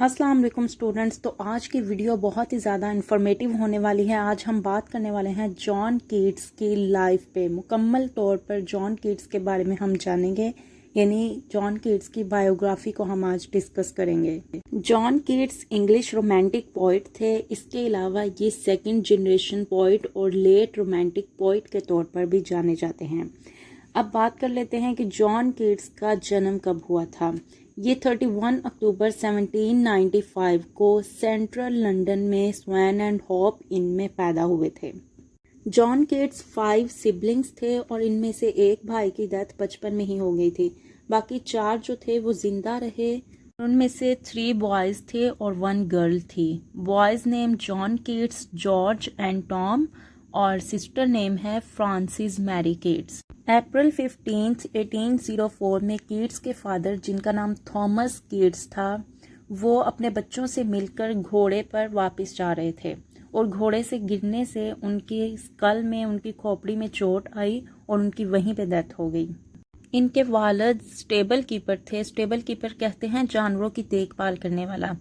अस्सलाम वालेकुम स्टूडेंट्स। तो आज की वीडियो बहुत ही ज़्यादा इन्फॉर्मेटिव होने वाली है। आज हम बात करने वाले हैं जॉन कीट्स की लाइफ पे। मुकम्मल तौर पर जॉन कीट्स के बारे में हम जानेंगे, यानी जॉन कीट्स की बायोग्राफी को हम आज डिस्कस करेंगे। John Keats English romantic poet थे। इसके अलावा ये सेकंड जनरेशन पोइट और लेट रोमांटिक पोइट के तौर पर भी जाने जाते हैं। अब बात कर लेते हैं कि जॉन कीट्स का जन्म कब हुआ था। ये 31 अक्टूबर 1795 को सेंट्रल लंदन में स्वैन एंड हॉप इन में पैदा हुए थे। जॉन कीट्स 5 सिबलिंग्स थे और इनमें से एक भाई की डेथ बचपन में ही हो गई थी। बाकी 4 जो थे वो जिंदा रहे। उनमें से 3 बॉयज़ थे और 1 गर्ल थी। Boys name John Keats, George and Tom, और सिस्टर नेम है फ्रांसिस मैरी कीट्स। अप्रैल 15, 1804 में कीट्स के फादर, जिनका नाम थॉमस कीट्स था, वो अपने बच्चों से मिलकर घोड़े पर वापस जा रहे थे और घोड़े से गिरने से उनकी स्कल में, उनकी खोपड़ी में चोट आई और उनकी वहीं पे डेथ हो गई। इनके वालिद स्टेबल कीपर थे। स्टेबल कीपर कहते हैं जानवरों की देखभाल करने वाला।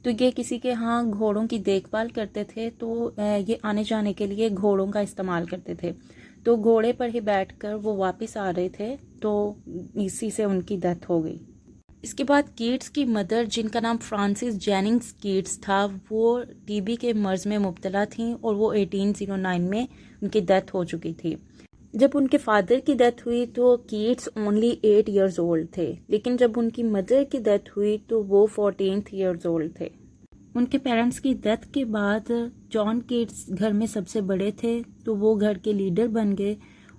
तो ये किसी के यहाँ घोड़ों की देखभाल करते थे, तो ये आने जाने के लिए घोड़ों का इस्तेमाल करते थे। तो घोड़े पर ही बैठकर वो वापस आ रहे थे, तो इसी से उनकी डेथ हो गई। इसके बाद कीट्स की मदर, जिनका नाम फ्रांसिस जेनिंग्स कीट्स था, वो टीबी के मर्ज में मुब्तला थीं और वो 1809 में उनकी डेथ हो चुकी थी। जब उनके फादर की डेथ हुई तो कीट्स ओनली 8 इयर्स ओल्ड थे, लेकिन जब उनकी मदर की डेथ हुई तो वो 14 इयर्स ओल्ड थे। उनके पेरेंट्स की डेथ के बाद जॉन कीट्स घर में सबसे बड़े थे, तो वो घर के लीडर बन गए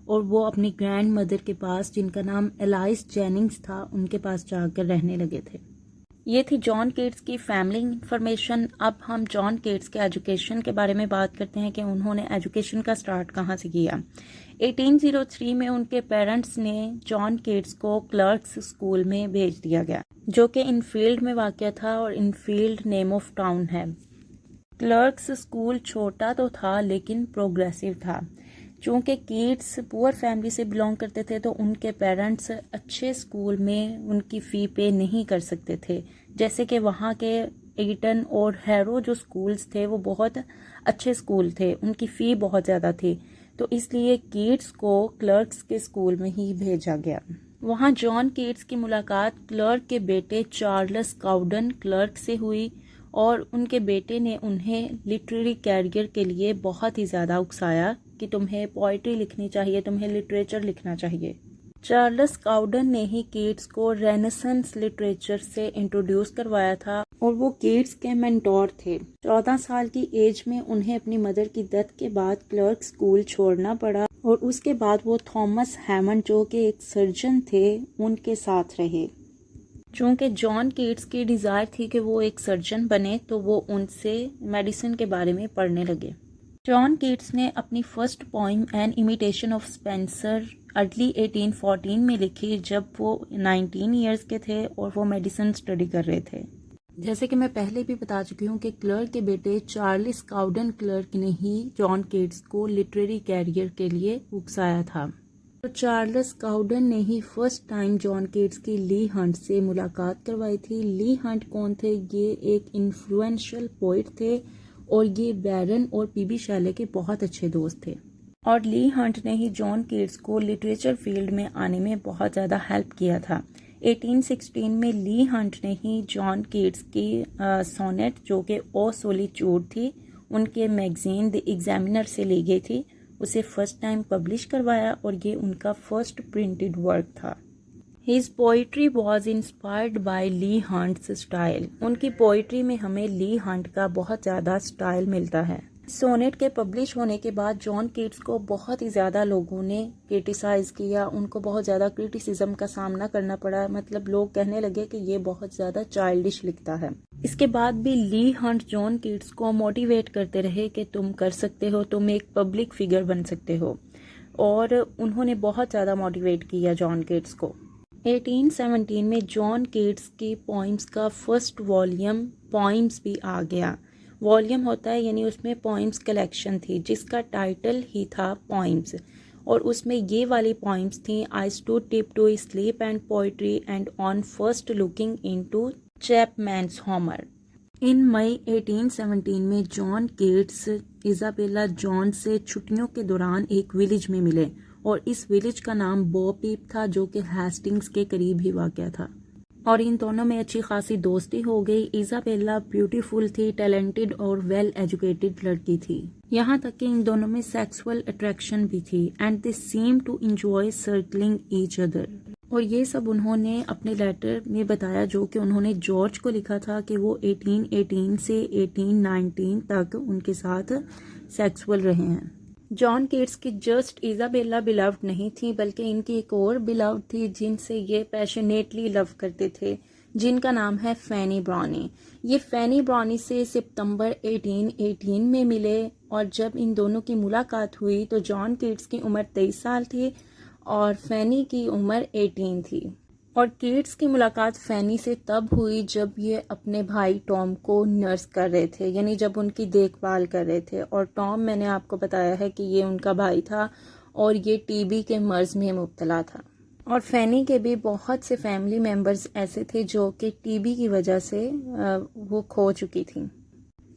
और वो अपनी ग्रैंड मदर के पास, जिनका नाम एलाइस जेनिंग्स था, उनके पास जाकर रहने लगे थे। ये थी जॉन कीट्स की फैमिली इंफॉर्मेशन। अब हम जॉन कीट्स के एजुकेशन के बारे में बात करते हैं कि उन्होंने एजुकेशन का स्टार्ट कहाँ से किया। 1803 में उनके पेरेंट्स ने जॉन कीट्स को क्लर्क्स स्कूल में भेज दिया गया, जो कि इनफील्ड में वाक़या था और इनफील्ड नेम ऑफ टाउन है। क्लर्क्स स्कूल छोटा तो था लेकिन प्रोग्रेसिव था। चूँकि कीट्स पुअर फैमिली से बिलोंग करते थे तो उनके पेरेंट्स अच्छे स्कूल में उनकी फ़ी पे नहीं कर सकते थे। जैसे कि वहाँ के ईटन और हैरो जो स्कूल्स थे वो बहुत अच्छे स्कूल थे, उनकी फ़ी बहुत ज़्यादा थी, तो इसलिए कीट्स को क्लर्क्स के स्कूल में ही भेजा गया। वहाँ जॉन कीट्स की मुलाकात क्लर्क के बेटे चार्ल्स काउडन क्लर्क से हुई और उनके बेटे ने उन्हें लिटरेरी कैरियर के लिए बहुत ही ज़्यादा उकसाया कि तुम्हें पोइट्री लिखनी चाहिए, तुम्हें लिटरेचर लिखना चाहिए। चार्ल्स काउडन ने ही कीट्स को रेनेसेंस लिटरेचर से इंट्रोड्यूस करवाया था और वो कीट्स के मेंटोर थे। 14 साल की एज में उन्हें अपनी मदर की डेथ के बाद क्लर्क स्कूल छोड़ना पड़ा और उसके बाद वो थॉमस हैमंड, जो कि एक सर्जन थे, उनके साथ रहे। चूँकि जॉन कीट्स की डिज़ायर थी कि वो एक सर्जन बने, तो वो उनसे मेडिसिन के बारे में पढ़ने लगे। जॉन कीट्स ने अपनी first poem an imitation of Spenser early 1814 में लिखी, जब वो 19 ईयर्स के थे और वो मेडिसिन स्टडी कर रहे थे। जैसे कि मैं पहले भी बता चुकी हूँ कि क्लर्क के बेटे चार्ल्स काउडन क्लर्क ने ही जॉन कीट्स को लिटरेरी कैरियर के लिए उकसाया था। तो चार्ल्स काउडन ने ही फर्स्ट टाइम जॉन कीट्स की ली हंट से मुलाकात करवाई थी। ली हंट कौन थे? ये एक इन्फ्लुएंशियल पोइट थे और ये बैरन और पीबी शैले के बहुत अच्छे दोस्त थे। और ली हंट ने ही जॉन कीट्स को लिटरेचर फील्ड में आने में बहुत ज़्यादा हेल्प किया था। 1816 में ली हंट ने ही जॉन कीट्स की सोनेट, जो कि ओ सोलिट्यूड थी, उनके मैगजीन द एग्जामिनर से ली गई थी, उसे फर्स्ट टाइम पब्लिश करवाया और ये उनका फर्स्ट प्रिंटेड वर्क था। His poetry was inspired by Leigh Hunt's style. उनकी पोइट्री में हमें ली हंट का बहुत ज़्यादा स्टाइल मिलता है। सोनेट के पब्लिश होने के बाद जॉन कीट्स को बहुत ही ज़्यादा लोगों ने क्रिटिसाइज़ किया, उनको बहुत ज़्यादा क्रिटिसिज्म का सामना करना पड़ा। मतलब लोग कहने लगे कि ये बहुत ज़्यादा चाइल्डिश लिखता है। इसके बाद भी ली हंट जॉन कीट्स को मोटिवेट करते रहे कि तुम कर सकते हो, तुम एक पब्लिक फिगर बन सकते हो, और उन्होंने बहुत ज़्यादा मोटिवेट किया जॉन कीट्स को। 1817 में जॉन कीट्स की पोइम्स का फर्स्ट वॉल्यूम पोइम्स भी आ गया। वॉल्यूम होता है यानी उसमें पोइम्स कलेक्शन थी, जिसका टाइटल ही था पोइम्स, और उसमें ये वाली पोइम्स थी, I stood tiptoe sleep and poetry and on first looking into Chapman's Homer. In May 1817 में जॉन कीट्स इजाबेला जॉन से छुट्टियों के दौरान एक विलेज में मिले और इस विलेज का नाम बो पीप था, जो कि हेस्टिंग्स के करीब ही वाक़या था। और इन दोनों में अच्छी खासी दोस्ती हो गई। इजाबेला ब्यूटीफुल थी, टैलेंटेड और वेल एजुकेटेड लड़की थी। यहाँ तक कि इन दोनों में सेक्सुअल अट्रैक्शन भी थी and they seem to enjoy circling each other. और ये सब उन्होंने अपने लेटर में बताया जो कि उन्होंने जॉर्ज को लिखा था कि वो 1818 से 1819 तक उनके साथ सेक्सुअल रहे हैं। जॉन कीट्स की जस्ट इजाबेला बिलव्ड नहीं थी, बल्कि इनकी एक और बिलव्ड थी जिनसे ये पैशनेटली लव करते थे, जिनका नाम है फैनी ब्राउनी। ये फैनी ब्राउनी से सितंबर 1818 में मिले और जब इन दोनों की मुलाकात हुई तो जॉन कीट्स की उम्र 23 साल थी और फैनी की उम्र 18 थी। और कीट्स की मुलाकात फैनी से तब हुई जब ये अपने भाई टॉम को नर्स कर रहे थे, यानी जब उनकी देखभाल कर रहे थे। और टॉम, मैंने आपको बताया है कि ये उनका भाई था और ये टीबी के मर्ज में मुब्तला था। और फैनी के भी बहुत से फैमिली मेम्बर्स ऐसे थे जो कि टीबी की वजह से वो खो चुकी थी।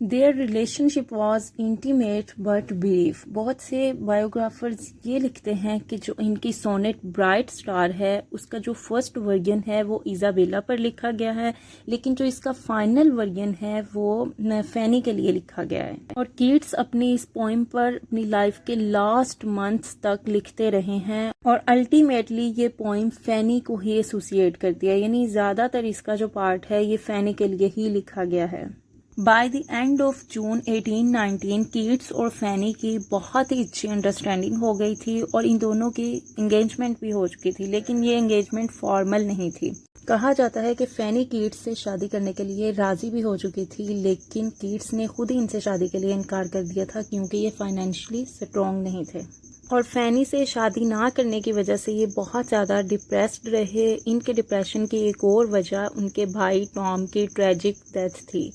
Their relationship was intimate but brief. बहुत से बायोग्राफर्स ये लिखते हैं कि जो इनकी सोनेट ब्राइट स्टार है उसका जो फर्स्ट वर्जन है वो इजाबेला पर लिखा गया है, लेकिन जो इसका फाइनल वर्जन है वो फैनी के लिए लिखा गया है। और कीट्स अपनी इस पोइम पर अपनी लाइफ के लास्ट मंथ्स तक लिखते रहे हैं और अल्टीमेटली ये पोइम फैनी को ही एसोसिएट करती है, यानी ज़्यादातर इसका जो पार्ट है ये फैनी के लिए ही लिखा गया है। By the end of June 1819 Keats और फैनी की बहुत ही अच्छी अंडरस्टैंडिंग हो गई थी और इन दोनों की एंगेजमेंट भी हो चुकी थी, लेकिन ये एंगेजमेंट फॉर्मल नहीं थी। कहा जाता है कि फैनी कीट्स से शादी करने के लिए राजी भी हो चुकी थी, लेकिन कीट्स ने खुद ही इनसे शादी के लिए इनकार कर दिया था क्योंकि ये फाइनेंशियली स्ट्रॉन्ग नहीं थे। और फैनी से शादी ना करने की वजह से ये बहुत ज़्यादा डिप्रेस्ड रहे। इनके डिप्रेशन की एक और वजह उनके भाई टॉम की ट्रेजिक डेथ थी,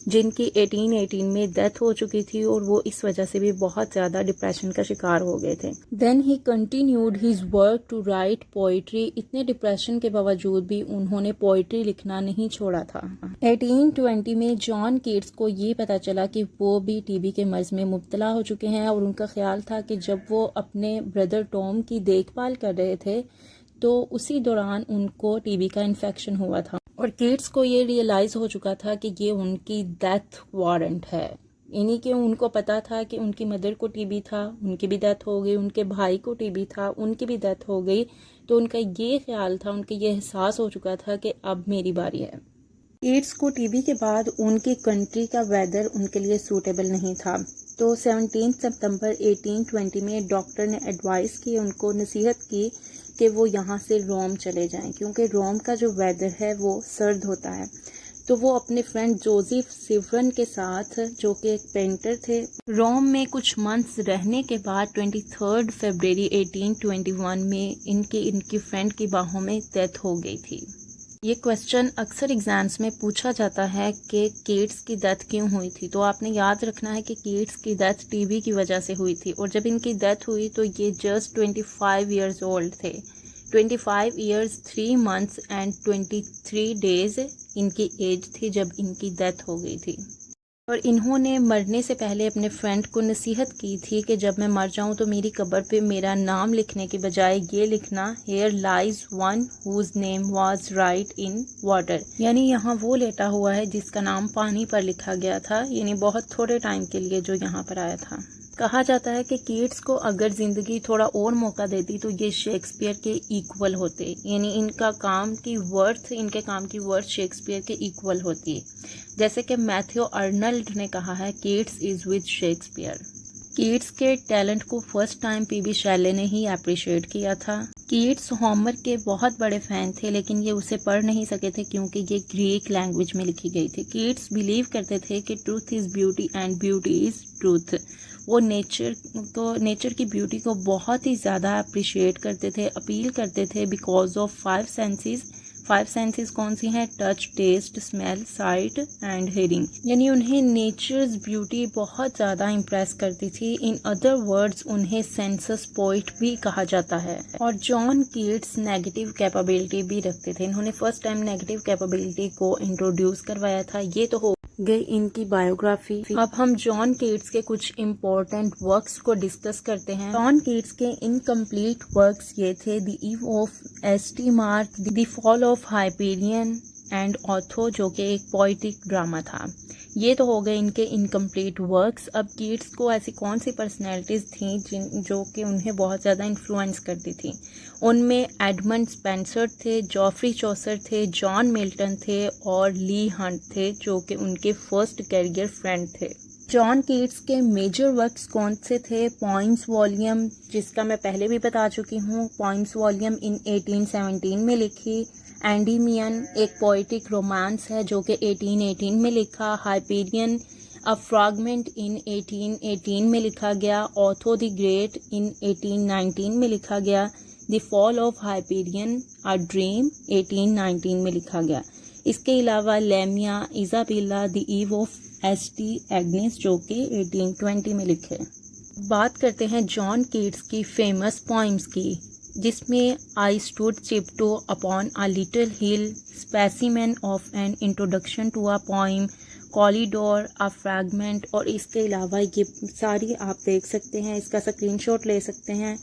जिनकी 1818 में डेथ हो चुकी थी और वो इस वजह से भी बहुत ज़्यादा डिप्रेशन का शिकार हो गए थे। Then he continued his work to write poetry. इतने डिप्रेशन के बावजूद भी उन्होंने पोइट्री लिखना नहीं छोड़ा था। 1820 में जॉन कीट्स को ये पता चला कि वो भी टीबी के मर्ज में मुब्तला हो चुके हैं और उनका ख्याल था कि जब वो अपने ब्रदर टॉम की देखभाल कर रहे थे तो उसी दौरान उनको टीबी का इन्फेक्शन हुआ था। और कीट्स को ये रियलाइज़ हो चुका था कि ये उनकी डेथ वारंट है, यानी कि उनको पता था कि उनकी मदर को टीबी था, उनकी भी डेथ हो गई, उनके भाई को टीबी था, उनकी भी डेथ हो गई। तो उनका ये ख्याल था, उनका ये एहसास हो चुका था कि अब मेरी बारी है। कीट्स को टीबी के बाद उनकी कंट्री का वेदर उनके लिए सूटेबल नहीं था, तो 17 सितंबर 1820 में डॉक्टर ने एडवाइस की, उनको नसीहत की कि वो यहाँ से रोम चले जाएं, क्योंकि रोम का जो वेदर है वो सर्द होता है। तो वो अपने फ्रेंड जोसेफ सिवरन के साथ, जो कि एक पेंटर थे, रोम में कुछ मंथ्स रहने के बाद 23 फरवरी 1821 में इनकी फ्रेंड की बाहों में डेथ हो गई थी। ये क्वेश्चन अक्सर एग्जाम्स में पूछा जाता है कि कीट्स की डेथ क्यों हुई थी, तो आपने याद रखना है कि कीट्स की डेथ टीबी की वजह से हुई थी और जब इनकी डेथ हुई तो ये जस्ट 25 ईयर्स ओल्ड थे। 25 ईयर्स 3 मंथ्स एंड 23 डेज इनकी एज थी जब इनकी डेथ हो गई थी। और इन्होंने मरने से पहले अपने फ्रेंड को नसीहत की थी कि जब मैं मर जाऊं तो मेरी कब्र पे मेरा नाम लिखने के बजाय ये लिखना, here lies one whose name was write in water, यानी यहाँ वो लेटा हुआ है जिसका नाम पानी पर लिखा गया था, यानी बहुत थोड़े टाइम के लिए जो यहाँ पर आया था। कहा जाता है कि कीट्स को अगर जिंदगी थोड़ा और मौका देती तो ये शेक्सपियर के इक्वल होते, यानी इनके काम की वर्थ शेक्सपियर के इक्वल होती। जैसे कि मैथ्यू अर्नल्ड ने कहा है, Keats is with Shakespeare. Keats के टैलेंट को फर्स्ट टाइम पीबी शेले ने ही अप्रिशिएट किया था। कीट्स होमर के बहुत बड़े फैन थे, लेकिन ये उसे पढ़ नहीं सके थे क्योंकि ये ग्रीक लैंग्वेज में लिखी गई थी। कीट्स बिलीव करते थे कि truth is beauty and beauty is truth. वो नेचर की ब्यूटी को बहुत ही ज़्यादा अप्रिशिएट करते थे, अपील करते थे बिकॉज ऑफ 5 सेंसेस। 5 सेंसेस कौन सी हैं? Touch, taste, smell, sight and hearing. यानी उन्हें नेचर्स ब्यूटी बहुत ज़्यादा इम्प्रेस करती थी। इन अदर वर्ड्स उन्हें सेंसस पोइट भी कहा जाता है। और जॉन कीट्स नेगेटिव कैपेबिलिटी भी रखते थे। इन्होंने फर्स्ट टाइम नेगेटिव कैपेबिलिटी को इंट्रोड्यूस करवाया था। ये तो हो गई इनकी बायोग्राफी। अब हम जॉन कीट्स के कुछ इम्पोर्टेंट वर्क्स को डिस्कस करते हैं। जॉन कीट्स के इनकम्प्लीट वर्क्स ये थे: the eve of ST. Mark, the fall of Hyperion and Otho, जो कि एक पोइटिक ड्रामा था। ये तो हो गए इनके इनकम्प्लीट वर्क्स। अब कीट्स को ऐसी कौन सी पर्सनैलिटीज़ थी जो कि उन्हें बहुत ज़्यादा इन्फ्लुएंस करती थी? उनमें एडमंड स्पेंसर थे, जॉफ्री चौसर थे, जॉन मिल्टन थे और ली हंट थे, जो कि उनके फर्स्ट कैरियर फ्रेंड थे। जॉन कीट्स के मेजर वर्क्स कौन से थे? पॉइम्स वॉल्यूम, जिसका मैं पहले भी बता चुकी हूँ, पॉइम्स वॉल्यूम इन 1817 में लिखी। एंडीमियन एक पोइटिक रोमांस है जो कि 1818 में लिखा। हाइपेरियन अ फ्रैगमेंट इन 1818 में लिखा गया। ऑथो द ग्रेट इन 1819 में लिखा गया। The fall of Hyperion a dream 1819 में लिखा गया। इसके अलावा Lamia, Isabella, the eve of ST. Agnes, जो कि 1820 में लिखे। बात करते हैं जॉन कीट्स की फेमस पोइम्स की, जिसमें I stood tiptoe upon a little hill, specimen of an introduction to a poem, Calidore, a fragment, और इसके अलावा ये सारी आप देख सकते हैं, इसका स्क्रीनशॉट ले सकते हैं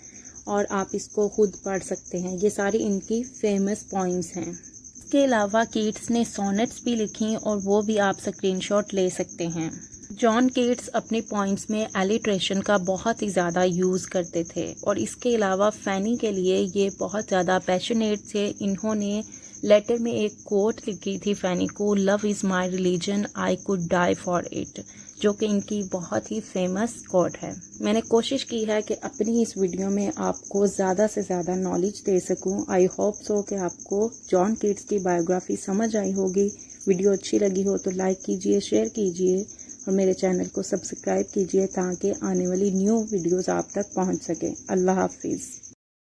और आप इसको खुद पढ़ सकते हैं। ये सारी इनकी फेमस पोइम्स हैं। इसके अलावा कीट्स ने सोनेट्स भी लिखी और वो भी आप स्क्रीनशॉट ले सकते हैं। जॉन कीट्स अपनी पोइम्स में एलिट्रेशन का बहुत ही ज़्यादा यूज़ करते थे और इसके अलावा फैनी के लिए ये बहुत ज़्यादा पैशनेट थे। इन्होंने लेटर में एक कोट लिखी थी फैनी को, love is my religion, I could die for it, जो कि इनकी बहुत ही फेमस कोट है। मैंने कोशिश की है कि अपनी इस वीडियो में आपको ज़्यादा से ज़्यादा नॉलेज दे सकूं। आई होप सो कि आपको जॉन कीट्स की बायोग्राफी समझ आई होगी। वीडियो अच्छी लगी हो तो लाइक कीजिए, शेयर कीजिए और मेरे चैनल को सब्सक्राइब कीजिए ताकि आने वाली न्यू वीडियोस आप तक पहुंच सके। अल्लाह हाफिज़।